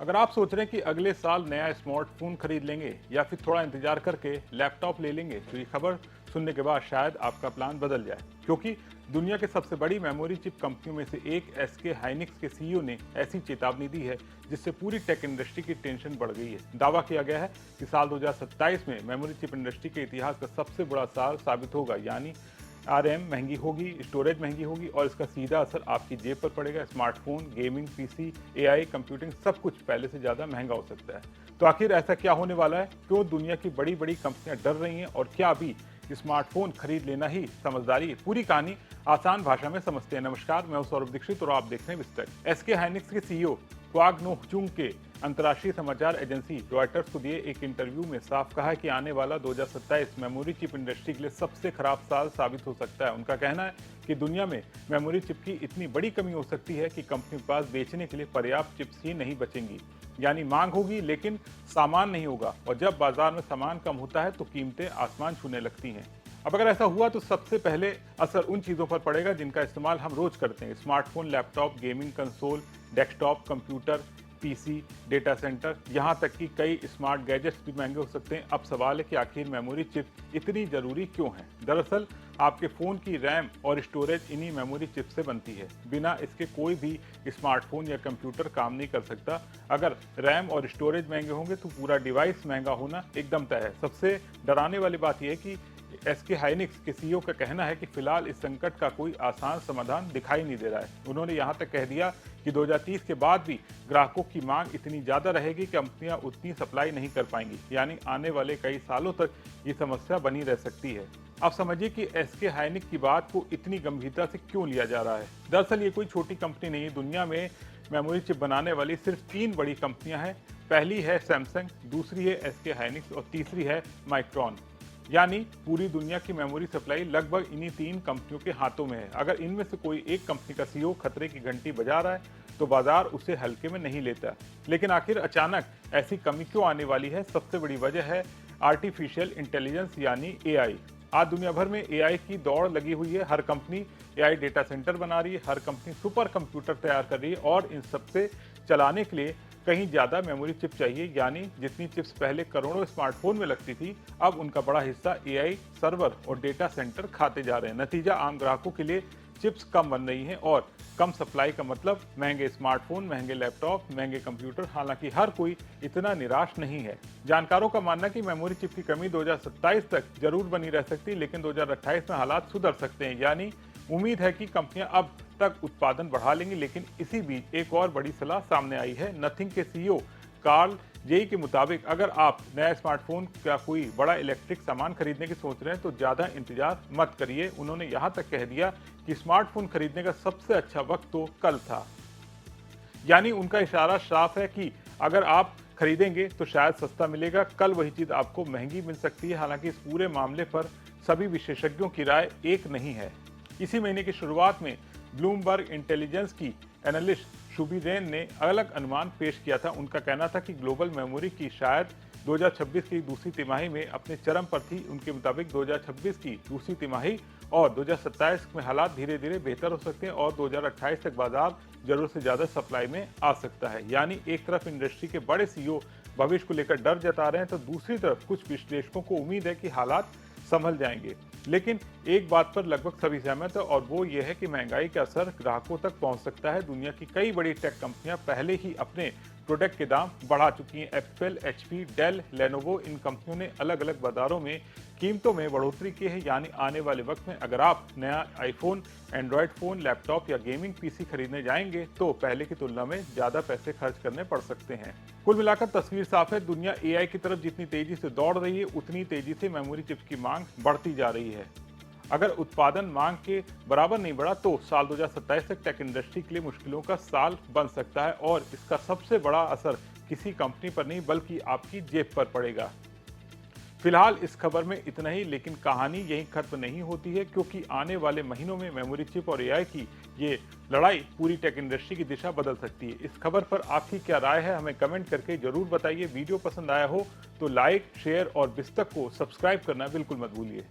अगर आप सोच रहे हैं कि अगले साल नया स्मार्टफोन खरीद लेंगे या फिर थोड़ा इंतजार करके लैपटॉप ले लेंगे, तो ये खबर सुनने के बाद शायद आपका प्लान बदल जाए, क्योंकि दुनिया के सबसे बड़ी मेमोरी चिप कंपनियों में से एक एसके हाइनिक्स के सीईओ ने ऐसी चेतावनी दी है जिससे पूरी टेक इंडस्ट्री की टेंशन बढ़ गई है। दावा किया गया है कि साल 2027 में मेमोरी चिप इंडस्ट्री के इतिहास का सबसे बड़ा साल साबित होगा, यानी आरएम महंगी होगी, स्टोरेज महंगी होगी और इसका सीधा असर आपकी जेब पर पड़ेगा। Smartphone, gaming, PC, AI, computing सब कुछ पहले से ज़्यादा महंगा हो सकता है। तो आखिर ऐसा क्या होने वाला है? क्यों दुनिया की बड़ी बड़ी कंपनियां डर रही हैं और क्या अभी स्मार्टफोन खरीद लेना ही समझदारी है? पूरी कहानी आसान भाषा में समझते हैं। नमस्कार, मैं हूं सौरभ दीक्षित और आप देख रहे हैं विस्तार। एसके हाइनिक्स के सीईओ क्वाग नो चुंग के अंतर्राष्ट्रीय समाचार एजेंसी रॉयटर्स को दिए एक इंटरव्यू में साफ कहा है कि आने वाला 2027 मेमोरी चिप इंडस्ट्री के लिए सबसे खराब साल साबित हो सकता है। उनका कहना है कि दुनिया में मेमोरी चिप की इतनी बड़ी कमी हो सकती है कि कंपनी के पास बेचने के लिए पर्याप्त चिप्स ही नहीं बचेंगी। यानी मांग होगी लेकिन सामान नहीं होगा, और जब बाजार में सामान कम होता है तो कीमतें आसमान छूने लगती हैं। अब अगर ऐसा हुआ तो सबसे पहले असर उन चीज़ों पर पड़ेगा जिनका इस्तेमाल हम रोज करते हैं: smartphone, laptop, gaming console, desktop computer, PC, data centre, यहाँ तक कि कई स्मार्ट गैजेट्स भी महंगे हो सकते हैं। अब सवाल है कि आखिर मेमोरी चिप इतनी ज़रूरी क्यों है? दरअसल आपके फ़ोन की रैम और स्टोरेज इन्हीं मेमोरी चिप से बनती है। बिना इसके कोई भी स्मार्टफोन या कंप्यूटर काम नहीं कर सकता। अगर रैम और स्टोरेज महंगे होंगे तो पूरा डिवाइस महंगा होना एकदम तय है। सबसे डराने वाली बात यह है कि एसके हाइनिक्स के सीईओ का कहना है कि फिलहाल इस संकट का कोई आसान समाधान दिखाई नहीं दे रहा है। उन्होंने यहां तक कह दिया कि 2030 के बाद भी ग्राहकों की मांग इतनी ज़्यादा रहेगी कि कंपनियां उतनी सप्लाई नहीं कर पाएंगी, यानी आने वाले कई सालों तक ये समस्या बनी रह सकती है। अब समझिए कि एसके हाइनिक्स की बात को इतनी गंभीरता से क्यों लिया जा रहा है। दरअसल ये कोई छोटी कंपनी नहीं है। दुनिया में मेमोरी चिप बनाने वाली सिर्फ 3 बड़ी कंपनियां हैं। पहली है सैमसंग, दूसरी है एसके हाइनिक्स और तीसरी है माइक्रोन। यानी पूरी दुनिया की मेमोरी सप्लाई लगभग इन्हीं 3 कंपनियों के हाथों में है। अगर इनमें से कोई एक कंपनी का सीईओ खतरे की घंटी बजा रहा है तो बाजार उसे हल्के में नहीं लेता। लेकिन आखिर अचानक ऐसी कमी क्यों आने वाली है? सबसे बड़ी वजह है आर्टिफिशियल इंटेलिजेंस यानी एआई। आज दुनिया भर में एआई की दौड़ लगी हुई है। हर कंपनी एआई डेटा सेंटर बना रही है, हर कंपनी सुपर कंप्यूटर तैयार कर रही है और इन सबसे चलाने के लिए कहीं ज़्यादा मेमोरी चिप चाहिए। यानी जितनी चिप्स पहले करोड़ों स्मार्टफोन में लगती थी, अब उनका बड़ा हिस्सा एआई सर्वर और डेटा सेंटर खाते जा रहे हैं। नतीजा, आम ग्राहकों के लिए चिप्स कम बन रही हैं और कम सप्लाई का मतलब महंगे स्मार्टफोन, महंगे लैपटॉप, महंगे कंप्यूटर। हालांकि हर कोई इतना निराश नहीं है। जानकारों का मानना है कि मेमोरी चिप की कमी 2027 तक जरूर बनी रह सकती है, लेकिन 2028 में हालात सुधर सकते हैं। यानी उम्मीद है कि कंपनियां अब तक उत्पादन बढ़ा लेंगी। लेकिन इसी बीच एक और बड़ी सलाह सामने आई है। नथिंग के सीईओ कार्ल जेई के मुताबिक अगर आप नया स्मार्टफोन या कोई बड़ा इलेक्ट्रिक सामान खरीदने की सोच रहे हैं तो ज़्यादा इंतजार मत करिए। उन्होंने यहाँ तक कह दिया कि स्मार्टफोन खरीदने का सबसे अच्छा वक्त तो कल था। यानी उनका इशारा साफ है कि अगर आप खरीदेंगे तो शायद सस्ता मिलेगा, कल वही चीज़ आपको महंगी मिल सकती है। हालांकि इस पूरे मामले पर सभी विशेषज्ञों की राय एक नहीं है। इसी महीने की शुरुआत में ब्लूमबर्ग इंटेलिजेंस की एनालिस्ट शुभी रेन ने अलग अनुमान पेश किया था। उनका कहना था कि ग्लोबल मेमोरी की शायद 2026 की दूसरी तिमाही में अपने चरम पर थी। उनके मुताबिक 2026 की दूसरी तिमाही और 2027 में हालात धीरे धीरे बेहतर हो सकते हैं और 2028 तक बाजार जरूरत से ज़्यादा सप्लाई में आ सकता है। यानी एक तरफ इंडस्ट्री के बड़े सीईओ भविष्य को लेकर डर जता रहे हैं तो दूसरी तरफ कुछ विश्लेषकों को उम्मीद है कि हालात संभल जाएंगे। लेकिन एक बात पर लगभग सभी सहमत है और वो ये है कि महंगाई का असर ग्राहकों तक पहुंच सकता है। दुनिया की कई बड़ी टेक कंपनियां पहले ही अपने प्रोडक्ट के दाम बढ़ा चुकी हैं। एप्पल, एचपी, डेल, लेनोवो, इन कंपनियों ने अलग अलग बाजारों में कीमतों में बढ़ोतरी की है। यानी आने वाले वक्त में अगर आप नया आईफोन, एंड्रॉयड फ़ोन, लैपटॉप या गेमिंग पीसी खरीदने जाएंगे तो पहले की तुलना में ज़्यादा पैसे खर्च करने पड़ सकते हैं। कुल मिलाकर तस्वीर साफ है। दुनिया एआई की तरफ जितनी तेजी से दौड़ रही है उतनी तेजी से मेमोरी चिप्स की मांग बढ़ती जा रही है। अगर उत्पादन मांग के बराबर नहीं बढ़ा तो साल 2027 तक टेक इंडस्ट्री के लिए मुश्किलों का साल बन सकता है और इसका सबसे बड़ा असर किसी कंपनी पर नहीं बल्कि आपकी जेब पर पड़ेगा। फिलहाल इस खबर में इतना ही, लेकिन कहानी यहीं खत्म नहीं होती है, क्योंकि आने वाले महीनों में मेमोरी चिप और एआई की ये लड़ाई पूरी टेक इंडस्ट्री की दिशा बदल सकती है। इस खबर पर आपकी क्या राय है, हमें कमेंट करके जरूर बताइए। वीडियो पसंद आया हो तो लाइक, शेयर और बिस्तक को सब्सक्राइब करना बिल्कुल मत भूलिए।